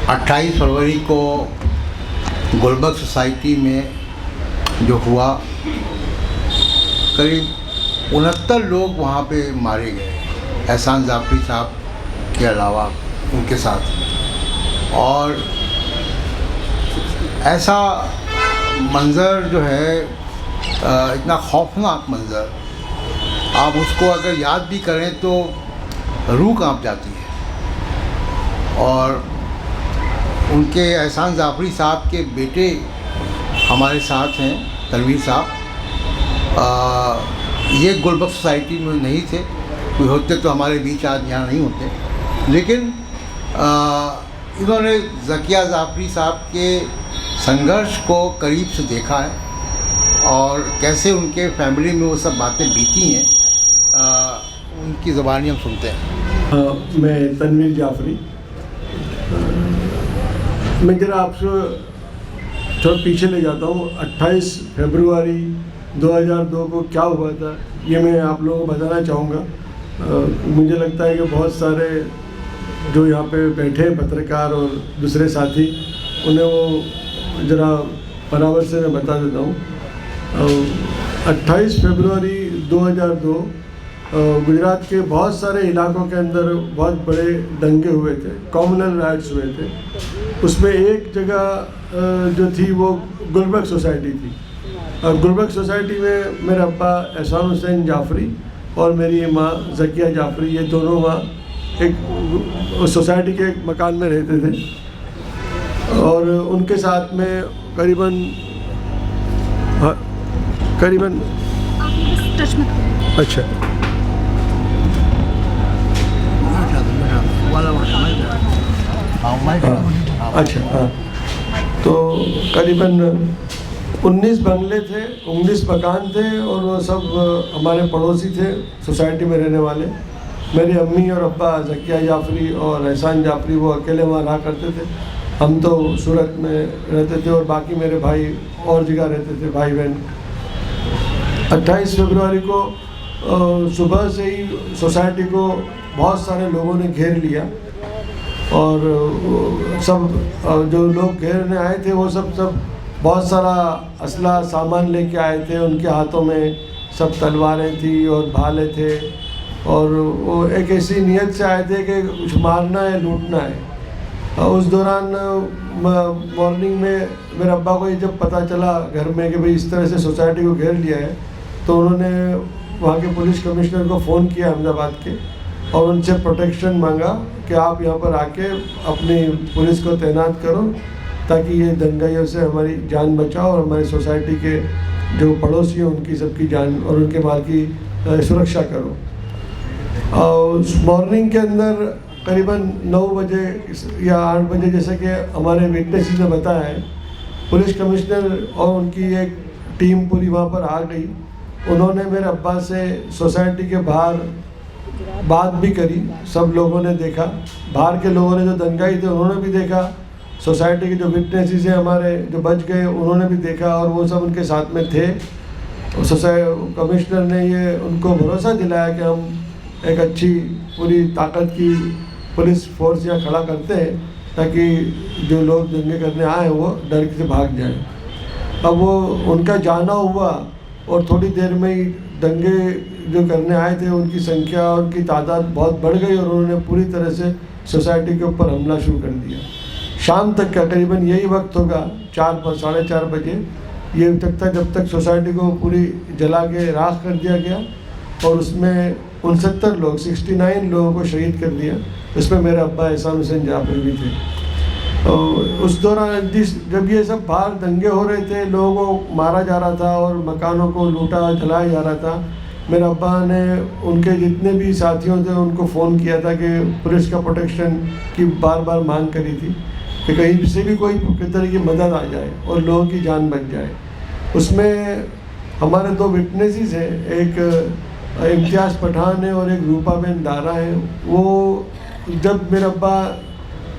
28 फरवरी को गुलबर्ग सोसाइटी में जो हुआ, करीब 69 लोग वहाँ पे मारे गए, एहसान जाफरी साहब के अलावा उनके साथ। और ऐसा मंज़र जो है, इतना खौफनाक मंज़र, आप उसको अगर याद भी करें तो रूह कांप जाती है। और उनके एहसान जाफरी साहब के बेटे हमारे साथ हैं, तनवीर साहब। ये गुलबर्ग सोसाइटी में नहीं थे, कोई होते तो हमारे बीच आज यहाँ नहीं होते। लेकिन इन्होंने ज़किया जाफरी साहब के संघर्ष को करीब से देखा है और कैसे उनके फैमिली में वो सब बातें बीती हैं, उनकी ज़बानी हम सुनते हैं। मैं तनवीर जाफरी। मैं ज़रा आपसे थोड़ा पीछे ले जाता हूँ। 28 फरवरी 2002 को क्या हुआ था ये मैं आप लोगों को बताना चाहूँगा। मुझे लगता है कि बहुत सारे जो यहाँ पे बैठे पत्रकार और दूसरे साथी, उन्हें वो ज़रा बराबर से मैं बता देता हूँ। 28 फरवरी 2002 गुजरात के बहुत सारे इलाकों के अंदर बहुत बड़े दंगे हुए थे, कॉमनल राइट्स हुए थे। उसमें एक जगह जो थी वो गुलबर्ग सोसाइटी थी। गुलबर्ग सोसाइटी में मेरे अब्बा एहसान हुसैन जाफरी और मेरी माँ ज़किया जाफरी, ये दोनों माँ एक सोसाइटी के एक मकान में रहते थे। और उनके साथ में करीबन अच्छा अच्छा हाँ, तो करीबन 19 बंगले थे, 19 मकान थे और वो सब हमारे पड़ोसी थे सोसाइटी में रहने वाले। मेरी अम्मी और अब्बा ज़किया जाफरी और एहसान जाफरी वो अकेले वहाँ रहा करते थे। हम तो सूरत में रहते थे और बाकी मेरे भाई और जगह रहते थे, भाई बहन। 28 फरवरी को सुबह से ही सोसाइटी को बहुत सारे लोगों ने घेर लिया और सब जो लोग घेरने आए थे वो सब बहुत सारा असला सामान लेके आए थे। उनके हाथों में सब तलवारें थी और भाले थे और वो एक ऐसी नीयत से आए थे कि कुछ मारना है, लूटना है। उस दौरान मॉर्निंग में मेरे अब्बा को ये जब पता चला घर में कि भाई इस तरह से सोसाइटी को घेर लिया है, तो उन्होंने वहाँ के पुलिस कमिश्नर को फ़ोन किया अहमदाबाद के और उनसे प्रोटेक्शन मांगा कि आप यहाँ पर आके अपनी पुलिस को तैनात करो ताकि ये दंगाइयों से हमारी जान बचाओ और हमारी सोसाइटी के जो पड़ोसी हैं उनकी सबकी जान और उनके माल की सुरक्षा करो। और मॉर्निंग के अंदर करीबन 9 बजे या 8 बजे, जैसे कि हमारे विटनेसेस ने बताया है, पुलिस कमिश्नर और उनकी एक टीम पूरी वहाँ पर आ गई। उन्होंने मेरे अब्बा से सोसाइटी के बाहर बात भी करी। सब लोगों ने देखा, बाहर के लोगों ने जो दंगाई थे उन्होंने भी देखा, सोसाइटी के जो विटनेसेस हैं हमारे जो बच गए उन्होंने भी देखा और वो सब उनके साथ में थे। कमिश्नर ने ये उनको भरोसा दिलाया कि हम एक अच्छी पूरी ताकत की पुलिस फोर्स यहाँ खड़ा करते हैं ताकि जो लोग दंगे करने आए वो डर से भाग जाएं। अब वो उनका जाना हुआ और थोड़ी देर में ही दंगे जो करने आए थे उनकी संख्या, उनकी तादाद बहुत बढ़ गई और उन्होंने पूरी तरह से सोसाइटी के ऊपर हमला शुरू कर दिया। शाम तक का करीबन यही वक्त होगा, 4 साढ़े 4 बजे ये तक था जब तक सोसाइटी को पूरी जला के राख कर दिया गया और उसमें 69 लोग 69 लोगों को शहीद कर दिया। इसमें मेरे अब्बा एहसान हुसैन जाफरी भी थे। और उस दौरान जब ये सब बाहर दंगे हो रहे थे, लोगों को मारा जा रहा था और मकानों को लूटा जलाया जा रहा था, मेरे अब्बा ने उनके जितने भी साथियों थे उनको फ़ोन किया था कि पुलिस का प्रोटेक्शन की बार बार मांग करी थी कि कहीं से भी कोई तरह की मदद आ जाए और लोगों की जान बच जाए। उसमें हमारे 2 विटनेसेस हैं, एक इम्तियाज़ पठान है और एक रूपाबेन दारा है। वो जब मेरे अब्बा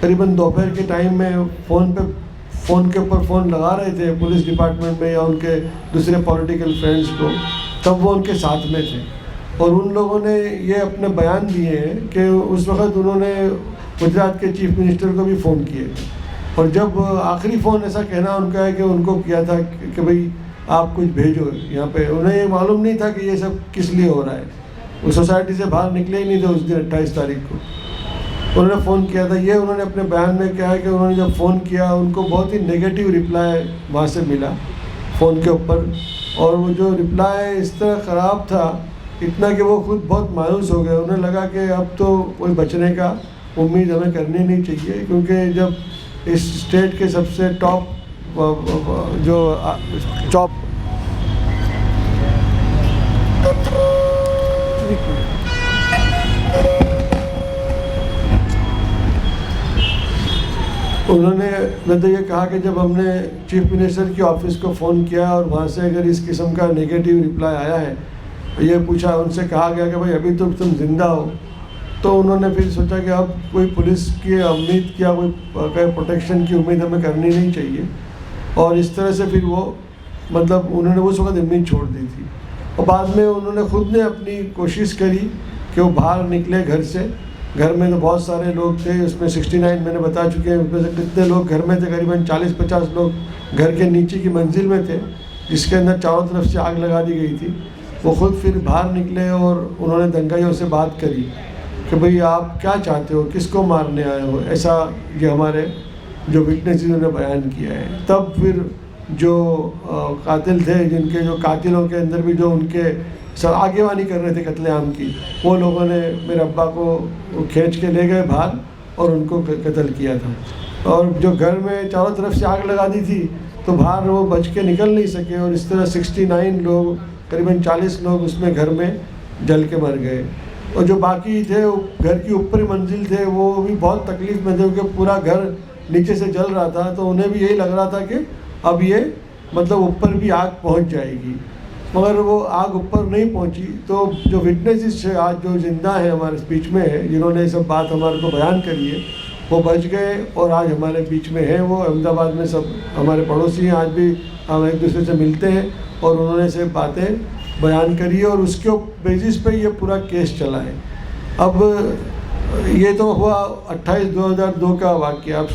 करीबन दोपहर के टाइम में फ़ोन के ऊपर फ़ोन लगा रहे थे पुलिस डिपार्टमेंट में या उनके दूसरे पॉलिटिकल फ्रेंड्स को, तब वो उनके साथ में थे और उन लोगों ने ये अपने बयान दिए हैं कि उस वक़्त उन्होंने गुजरात के चीफ मिनिस्टर को भी फ़ोन किए थे। और जब आखिरी फ़ोन ऐसा कहना उनका है कि उनको किया था कि भाई आप कुछ भेजो यहाँ पे, उन्हें ये मालूम नहीं था कि ये सब किस लिए हो रहा है। वो सोसाइटी से बाहर निकले ही नहीं थे उस दिन 28 तारीख को। उन्होंने फ़ोन किया था। ये उन्होंने अपने बयान में कहा है कि उन्होंने जब फ़ोन किया उनको बहुत ही नेगेटिव रिप्लाई वहाँ से मिला फ़ोन के ऊपर, और वो जो रिप्लाई इस तरह ख़राब था इतना कि वो खुद बहुत मायूस हो गए। उन्हें लगा कि अब तो कोई बचने का उम्मीद हमें करनी नहीं चाहिए, क्योंकि जब इस स्टेट के सबसे टॉप जो टॉप उन्होंने मतलब ये कहा कि जब हमने चीफ मिनिस्टर की ऑफिस को फ़ोन किया और वहाँ से अगर इस किस्म का नेगेटिव रिप्लाई आया है, ये पूछा, उनसे कहा गया कि भाई अभी तो तुम जिंदा हो, तो उन्होंने फिर सोचा कि अब कोई पुलिस की उम्मीद की, कोई प्रोटेक्शन की उम्मीद हमें करनी नहीं चाहिए। और इस तरह से फिर वो मतलब उन्होंने उस वक्त उम्मीद छोड़ दी थी। और बाद में उन्होंने खुद ने अपनी कोशिश करी कि वो बाहर निकले घर से। घर में तो बहुत सारे लोग थे, उसमें 69 मैंने बता चुके हैं, उसमें से कितने लोग घर में थे, करीबन 40-50 लोग घर के नीचे की मंजिल में थे, जिसके अंदर चारों तरफ से आग लगा दी गई थी। वो खुद फिर बाहर निकले और उन्होंने दंगाइयों से बात करी कि भाई आप क्या चाहते हो, किसको मारने आए हो, ऐसा ये हमारे जो विटनेसेस ने बयान किया है। तब फिर जो कातिल थे, जिनके जो कातिलों के अंदर भी जो उनके सब आगेवानी कर रहे थे कत्लेआम की, वो लोगों ने मेरे अब्बा को खींच के ले गए बाहर और उनको कत्ल किया था। और जो घर में चारों तरफ से आग लगा दी थी तो बाहर वो बच के निकल नहीं सके, और इस तरह 69 लोग, करीबन 40 लोग उसमें घर में जल के मर गए। और जो बाकी थे वो घर की ऊपरी मंजिल थे, वो भी बहुत तकलीफ में थे क्योंकि पूरा घर नीचे से जल रहा था। तो उन्हें भी यही लग रहा था कि अब ये मतलब ऊपर भी आग पहुंच जाएगी, मगर वो आग ऊपर नहीं पहुंची। तो जो विटनेसेस है आज जो जिंदा है हमारे बीच में है, जिन्होंने ये सब बात हमारे को बयान करी है, वो बच गए और आज हमारे बीच में है। वो अहमदाबाद में सब हमारे पड़ोसी हैं, आज भी हम एक दूसरे से मिलते हैं, और उन्होंने से बातें बयान करी है और उसके बेसिस पे ये पूरा केस चला है। अब ये तो हुआ 28/2002 का वाक़या। अब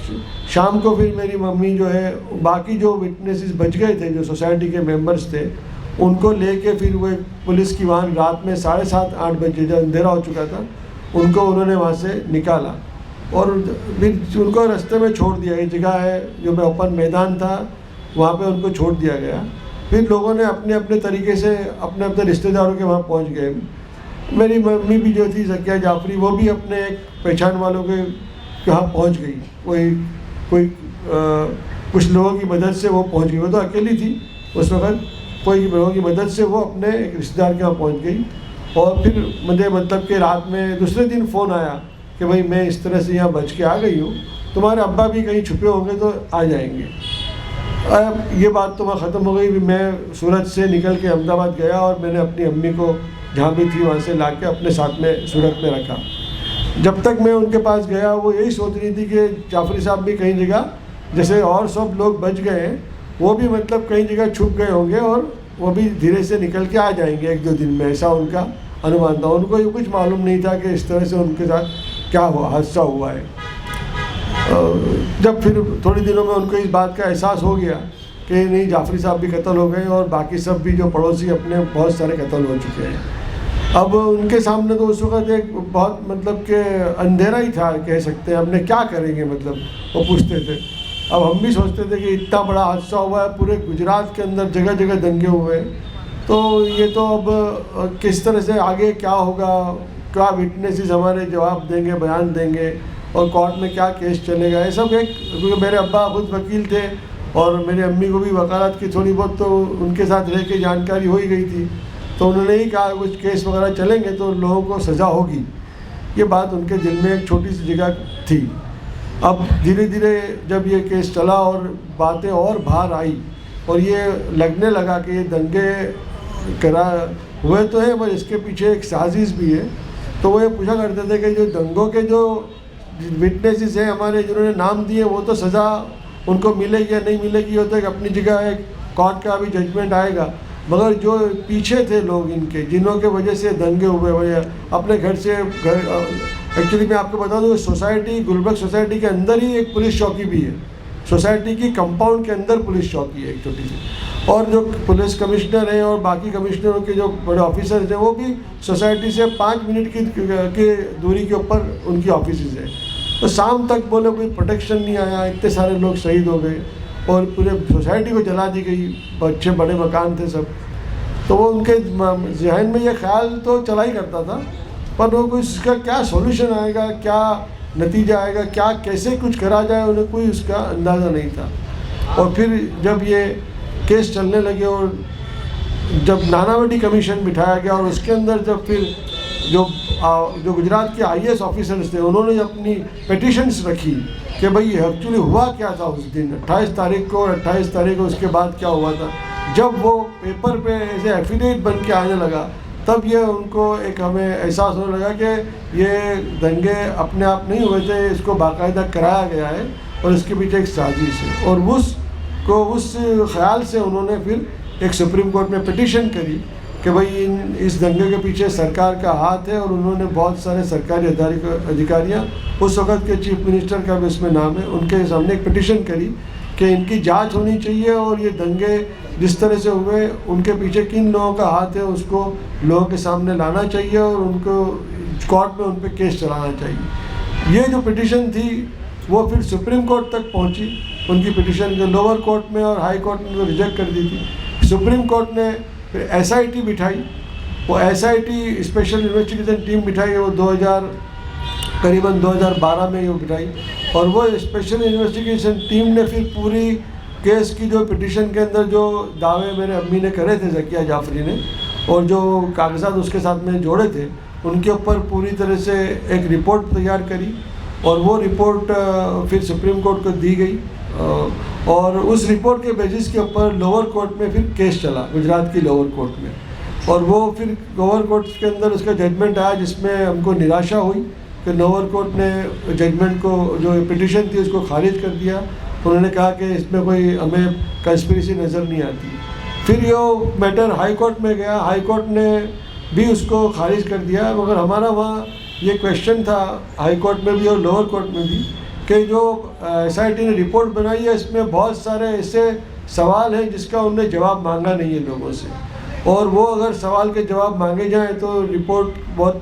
शाम को फिर मेरी मम्मी जो है, बाकी जो विटनेसेस बच गए थे, जो सोसाइटी के मेंबर्स थे, उनको लेके फिर वो पुलिस की वाहन रात में 7:30-8 बजे, जब अंधेरा हो चुका था, उनको उन्होंने वहाँ से निकाला और फिर उनको रास्ते में छोड़ दिया। एक जगह है जो मैं ओपन मैदान था, वहाँ पे उनको छोड़ दिया गया। फिर लोगों ने अपने अपने तरीके से अपने अपने रिश्तेदारों के वहाँ पहुँच गए। मेरी मम्मी भी जो थी ज़किया जाफरी, वो भी अपने एक पहचान वालों के यहाँ पहुँच गई। कोई कुछ लोगों की मदद से वो पहुँच गई। वो तो अकेली थी उस वक्त, कोई लोगों की मदद से वो अपने एक रिश्तेदार के यहाँ पहुँच गई। और फिर मुझे मतलब कि रात में दूसरे दिन फ़ोन आया कि भाई मैं इस तरह से यहाँ बच के आ गई हूँ, तुम्हारे अब्बा भी कहीं छुपे होंगे तो आ जाएंगे। अब ये बात तो वहाँ ख़त्म हो गई। मैं सूरत से निकल के अहमदाबाद गया और मैंने अपनी अम्मी को जहाँ भी थी वहाँ से ला के अपने साथ में सूरत में रखा। जब तक मैं उनके पास गया, वो यही सोच रही थी कि जाफरी साहब भी कहीं जगह, जैसे और सब लोग बच गए हैं, वो भी मतलब कहीं जगह छुप गए होंगे और वो भी धीरे से निकल के आ जाएंगे 1-2 दिन में, ऐसा उनका अनुमान था। उनको ये कुछ मालूम नहीं था कि इस तरह से उनके साथ क्या हुआ, हादसा हुआ है। जब फिर थोड़ी दिनों में उनको इस बात का एहसास हो गया कि नहीं, जाफरी साहब भी कत्ल हो गए और बाकी सब भी जो पड़ोसी अपने बहुत सारे कत्ल हो चुके हैं। अब उनके सामने तो उस वक्त एक बहुत मतलब कि अंधेरा ही था, कह सकते हैं। हमने क्या करेंगे, मतलब वो पूछते थे। अब हम भी सोचते थे कि इतना बड़ा हादसा हुआ है, पूरे गुजरात के अंदर जगह जगह दंगे हुए हैं, तो ये तो अब किस तरह से आगे क्या होगा, क्या विटनेसेस हमारे जवाब देंगे, बयान देंगे और कोर्ट में क्या केस चलेगा, ये सब एक, क्योंकि मेरे अब्बा खुद वकील थे और मेरी अम्मी को भी वकालत की थोड़ी बहुत तो उनके साथ रह के जानकारी हो ही गई थी। तो उन्होंने ही कहा कुछ केस वगैरह चलेंगे तो लोगों को सज़ा होगी, ये बात उनके दिल में एक छोटी सी जगह थी। अब धीरे धीरे जब ये केस चला और बातें और बाहर आई और ये लगने लगा कि ये दंगे करा हुए तो हैं, पर इसके पीछे एक साजिश भी है, तो वो ये पूछा करते थे कि जो दंगों के जो विटनेसेस हैं हमारे, जिन्होंने नाम दिए, वो तो सज़ा उनको मिलेगी या नहीं मिलेगी, ये तो एक अपनी जगह एक कोर्ट का भी जजमेंट आएगा। मगर जो पीछे थे लोग इनके, जिन्हों के वजह से दंगे हुए, अपने घर से एक्चुअली मैं आपको बता दूँ, सोसाइटी, गुलबर्ग सोसाइटी के अंदर ही एक पुलिस चौकी भी है। सोसाइटी की कंपाउंड के अंदर पुलिस चौकी है एक छोटी सी, और जो पुलिस कमिश्नर हैं और बाकी कमिश्नरों के जो बड़े ऑफिसर्स हैं वो भी सोसाइटी से 5 मिनट की दूरी के ऊपर उनकी ऑफिस है। तो शाम तक बोले कोई प्रोटेक्शन नहीं आया, इतने सारे लोग शहीद हो गए और पूरे सोसाइटी को जला दी गई, अच्छे बड़े मकान थे सब। तो वो उनके जहन में ये ख्याल तो चला ही करता था, पर वो कोई इसका क्या सॉल्यूशन आएगा, क्या नतीजा आएगा, क्या कैसे कुछ करा जाए, उन्हें कोई उसका अंदाज़ा नहीं था। और फिर जब ये केस चलने लगे और जब नानावटी कमीशन बिठाया गया और उसके अंदर जब फिर जो गुजरात के IAS ऑफिसर्स थे उन्होंने अपनी पिटिशन्स रखी कि भाई एक्चुअली हुआ क्या था उस दिन 28 तारीख को, और 28 तारीख को उसके बाद क्या हुआ था। जब वो पेपर पे ऐसे एफिडेविट बन के आने लगा, तब ये उनको एक हमें एहसास होने लगा कि ये दंगे अपने आप नहीं हुए थे, इसको बाकायदा कराया गया है और इसके पीछे एक साजिश है। और उस ख्याल से उन्होंने फिर एक सुप्रीम कोर्ट में पिटिशन करी कि भाई इस दंगे के पीछे सरकार का हाथ है, और उन्होंने बहुत सारे सरकारी अधिकारियाँ, उस वक्त के चीफ मिनिस्टर का भी इसमें नाम है, उनके सामने एक पिटिशन करी कि इनकी जांच होनी चाहिए और ये दंगे जिस तरह से हुए उनके पीछे किन लोगों का हाथ है उसको लोगों के सामने लाना चाहिए और उनको कोर्ट में उन पर केस चलाना चाहिए। ये जो पिटिशन थी वो फिर सुप्रीम कोर्ट तक पहुंची। उनकी पिटिशन जो लोअर कोर्ट में और हाई कोर्ट में तो रिजेक्ट कर दी थी। सुप्रीम कोर्ट ने फिर SIT बिठाई। वो SIT स्पेशल इन्वेस्टिगेशन टीम बिठाई, वो करीबन 2012 में वो बिठाई। और वो स्पेशल इन्वेस्टिगेशन टीम ने फिर पूरी केस की जो पिटिशन के अंदर जो दावे मेरे अम्मी ने करे थे, ज़किया जाफरी ने, और जो कागजात उसके साथ में जोड़े थे, उनके ऊपर पूरी तरह से एक रिपोर्ट तैयार करी और वो रिपोर्ट फिर सुप्रीम कोर्ट को दी गई। और उस रिपोर्ट के बेसिस के ऊपर लोअर कोर्ट में फिर केस चला, गुजरात की लोअर कोर्ट में। और वो फिर लोअर कोर्ट के अंदर उसका जजमेंट आया, जिसमें हमको निराशा हुई कि लोअर कोर्ट ने जजमेंट को, जो पिटिशन थी उसको खारिज कर दिया। उन्होंने कहा कि इसमें कोई हमें कंस्पिरेसी नज़र नहीं आती। फिर ये मैटर हाई कोर्ट में गया, हाई कोर्ट ने भी उसको खारिज कर दिया। मगर हमारा वहाँ ये क्वेश्चन था हाई कोर्ट में भी और लोअर कोर्ट में भी कि जो SIT ने रिपोर्ट बनाई है इसमें बहुत सारे ऐसे सवाल हैं जिसका उन्होंने जवाब मांगा नहीं है लोगों से, और वो अगर सवाल के जवाब मांगे जाएँ तो रिपोर्ट बहुत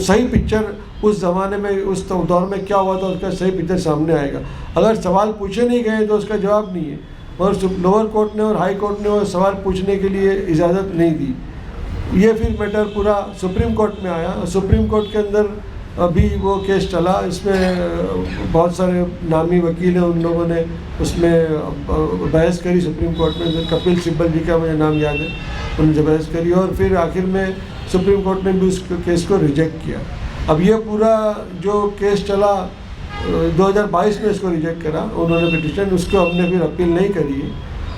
सही पिक्चर उस ज़माने में, उस दौर में क्या हुआ था उसका सही पिक्चर सामने आएगा। अगर सवाल पूछे नहीं गए तो उसका जवाब नहीं है। और लोअर कोर्ट ने और हाई कोर्ट ने वो सवाल पूछने के लिए इजाज़त नहीं दी। ये फिर मैटर पूरा सुप्रीम कोर्ट में आया और सुप्रीम कोर्ट के अंदर अभी वो केस चला। इसमें बहुत सारे नामी वकील हैं, उन लोगों ने उसमें बहस करी सुप्रीम कोर्ट में। कपिल सिब्बल जी का मुझे नाम याद है, उन्होंने बहस करी और फिर आखिर में सुप्रीम कोर्ट ने भी उस केस को रिजेक्ट किया। अब ये पूरा जो केस चला 2022 में इसको रिजेक्ट करा उन्होंने पिटिशन, उसको हमने फिर अपील नहीं करी है।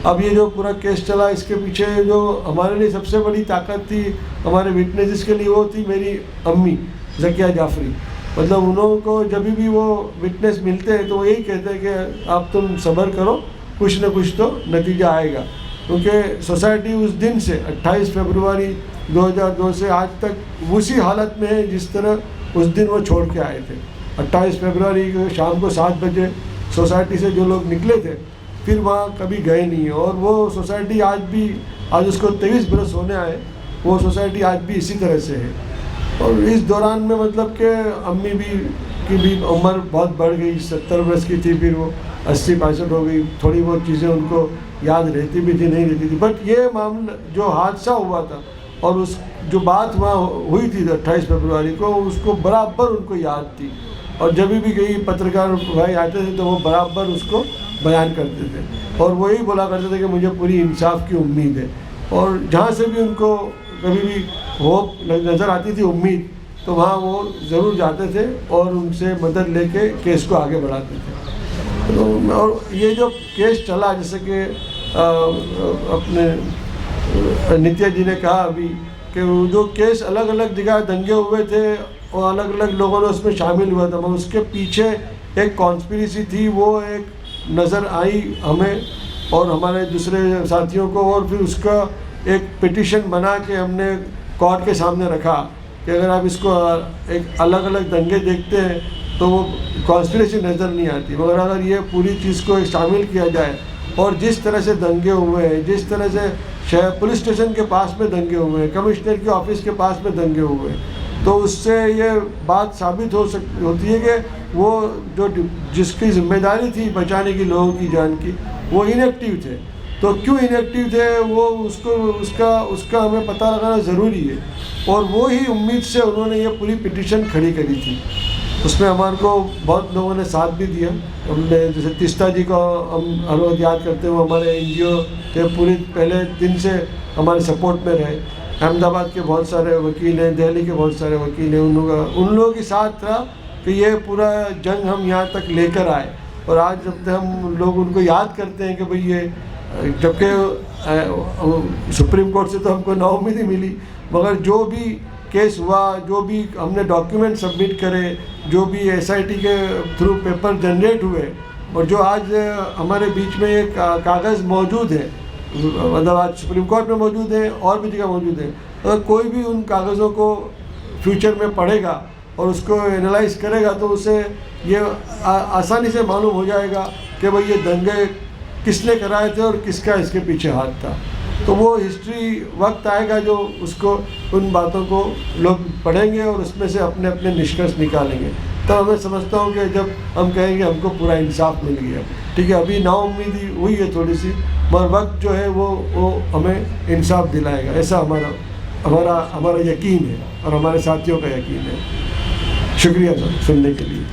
अब ये जो पूरा केस चला इसके पीछे जो हमारे लिए सबसे बड़ी ताकत थी हमारे विटनेसेस के लिए, वो थी मेरी अम्मी ज़किया जाफरी। मतलब उन्हों को जब भी वो विटनेस मिलते हैं तो वो यही कहते हैं कि आप तुम सब्र करो, कुछ न कुछ तो नतीजा आएगा। क्योंकि सोसाइटी उस दिन से 28 फरवरी 2002 से आज तक उसी हालत में है जिस तरह उस दिन वो छोड़ के आए थे। 28 फरवरी को शाम को 7 बजे सोसाइटी से जो लोग निकले थे फिर वहाँ कभी गए नहीं है। और वो सोसाइटी आज उसको 23 बरस होने आए, वो सोसाइटी आज भी इसी तरह से है। और इस दौरान में मतलब कि अम्मी की भी उम्र बहुत बढ़ गई, 70 वर्ष की थी, फिर वो 80-65 हो गई। थोड़ी बहुत चीज़ें उनको याद रहती भी थी, नहीं रहती थी। बट ये मामला जो हादसा हुआ था और उस जो बात वहाँ हुई थी 28 फरवरी को, उसको बराबर उनको याद थी। और जब भी कई पत्रकार भाई आते थे तो वो बराबर उसको बयान करते थे और वही बोला करते थे कि मुझे पूरी इंसाफ की उम्मीद है। और जहाँ से भी उनको कभी भी होप नज़र आती थी, उम्मीद, तो वहाँ वो ज़रूर जाते थे और उनसे मदद लेके केस को आगे बढ़ाते थे। तो और ये जो केस चला, जैसे कि अपने नित्या जी ने कहा अभी कि जो केस अलग अलग जगह दंगे हुए थे और अलग अलग लोगों ने उसमें शामिल हुआ था, मगर उसके पीछे एक कॉन्स्पिरेसी थी, वो एक नज़र आई हमें और हमारे दूसरे साथियों को। और फिर उसका एक पिटिशन बना के हमने कोर्ट के सामने रखा कि अगर आप इसको एक अलग अलग दंगे देखते हैं तो वो कॉन्स्पिरेसी नज़र नहीं आती, मगर अगर ये पूरी चीज़ को शामिल किया जाए और जिस तरह से दंगे हुए हैं, जिस तरह से शहर पुलिस स्टेशन के पास में दंगे हुए हैं, कमिश्नर के ऑफिस के पास में दंगे हुए हैं, तो उससे ये बात साबित होती है कि वो जो जिसकी जिम्मेदारी थी बचाने की लोगों की जान की, वो इनएक्टिव थे। तो क्यों इनएक्टिव थे वो उसका हमें पता लगाना ज़रूरी है। और वो ही उम्मीद से उन्होंने ये पूरी पिटीशन खड़ी करी थी। उसमें हमारे को बहुत लोगों ने साथ भी दिया। हमने जैसे तिस्ता जी को हम हर वक्त याद करते हुए हमारे NGO के पूरी पहले दिन से हमारे सपोर्ट में रहे। अहमदाबाद के बहुत सारे वकील हैं, दिल्ली के बहुत सारे वकील हैं, उन लोगों के साथ रहा कि ये पूरा जंग हम यहाँ तक लेकर आए। और आज जब हम लोग उनको याद करते हैं कि भाई ये, जबकि सुप्रीम कोर्ट से तो हमको नाउम्मीद ही मिली, मगर जो भी केस हुआ, जो भी हमने डॉक्यूमेंट सबमिट करे, जो भी SIT के थ्रू पेपर जनरेट हुए, और जो आज हमारे बीच में एक कागज़ मौजूद है, मतलब आज सुप्रीम कोर्ट में मौजूद है और भी जगह मौजूद है, अगर कोई भी उन कागज़ों को फ्यूचर में पढ़ेगा और उसको एनालाइज करेगा तो उसे ये आसानी से मालूम हो जाएगा कि भाई ये दंगे किसने कराए थे और किसका इसके पीछे हाथ था। तो वो हिस्ट्री वक्त आएगा जो उसको, उन बातों को लोग पढ़ेंगे और उसमें से अपने अपने निष्कर्ष निकालेंगे। तो मैं समझता हूँ कि जब हम कहेंगे हमको पूरा इंसाफ मिल गया, ठीक है, अभी नाउम्मीदी हुई है थोड़ी सी, मगर वक्त जो है वो हमें इंसाफ दिलाएगा, ऐसा हमारा यकीन है और हमारे साथियों का यकीन है। शुक्रिया सर सुनने के लिए।